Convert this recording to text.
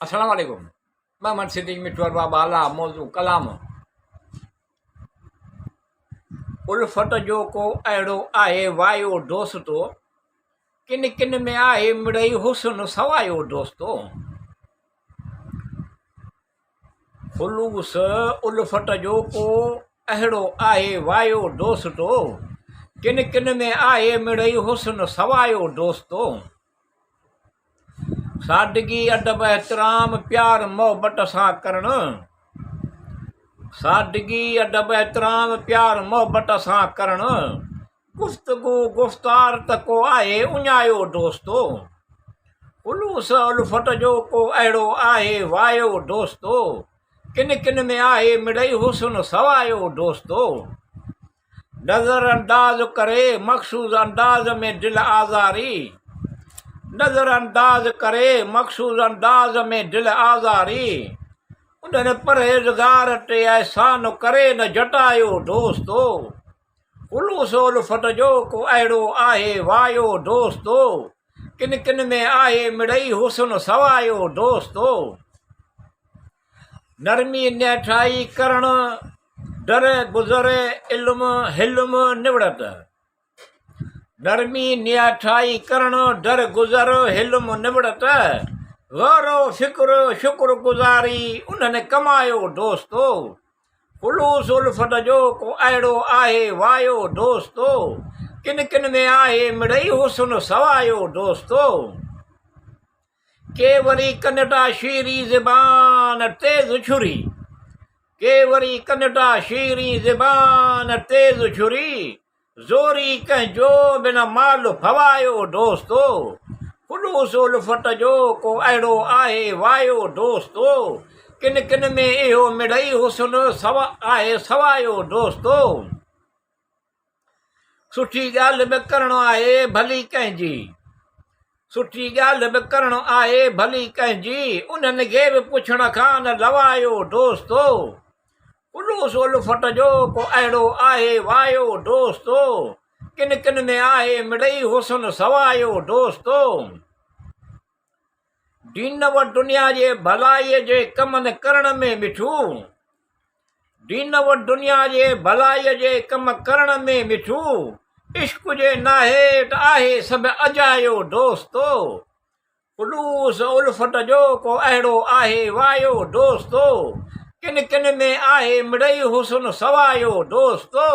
अस्सलाम वालेकुम। मोहम्मद सिद्दीक मिठवर बाबा आला मौजू कलाम उल्फत जो को अहिड़ो आहे वायो दोस्तो, किन किन में आहे मिड़ई हुस्न सवायो दोस्तो। खुलूस उल्फत जो को अहिड़ो आहे वायो दोस्तो, किन किन में आहे मिड़ई हुस्न सवायो दोस्तो। सादगी अदब एहतराम प्यार मोहब्बत सां करणु, सादगी अदब एहतराम प्यार मोहब्बत सां करणु, गुफ्तगू गुफ्तार त को आहे उञायो दोस्तो। खुलूस उल्फत जो को अहिड़ो आहे वायो दोस्तो, किन किन में आहे मिड़ई हुस्न सवायो दोस्तो। नज़र अंदाज करे मखसूस अंदाज में दिल आज़ारी, नज़र अंदाज करे मखसूस अंदाज में दिल आज़ारी, उन्हनि परहेज़गार ते एहसान करे न जटायो दोस्तो। खुलूस उल्फत जो को अहिड़ो आहे वायो दोस्तो, किन किन में आहे मिड़ई हुस्न सवायो दोस्तो। नरमी निठाई करणु दर गुज़रे इल्म हिल्म निवड़त, नरमी निठाई करणु दर गुज़र हिल्म निवड़त, गौरो फिक्र शुक्र गुज़ारी उन्हनि कमायो दोस्तो। खुलूस उल्फत जो को अहिड़ो आहे वायो दोस्तो, किन किन में आहे मिड़ई हुस्न सवायो दोस्तो। के वरी कनटा शीरी ज़बान तेज़ छुरी, के वरी कनटा शीरी ज़बान तेज़ छुरी, ज़ोरी कंहिंजो बिना माल फवायो दोस्तो। खुलूस उल्फत जो को अहिड़ो आहे वायो दोस्तो, किन किन में इहो मिड़ई हुस्न आहे सवायो दोस्तो। सुठी ॻाल्हि बि करणु आहे भली कंहिंजी, सुठी ॻाल्हि बि करणु आहे भली कंहिंजी, उन्हनि खे बि पुछण खां न लवायो दोस्तो। खुलूस उल्फत जो को अहिड़ो आहे वायो दोस्तो, किन किन में आहे मिड़ई हुस्न सवायो दोस्तो। दीन व दुनिया जे भलाईअ जे कमनि करण में मिठू, दीन व दुनिया जे भलाईअ जे कम करण में मिठू, इश्क जे नाहे त आहे सभु अजायो दोस्तो। खुलूस उल्फत जो को अहिड़ो आहे वायो दोस्तो, किन किन में आहे मिड़ई हुस्न सवायो दोस्तो।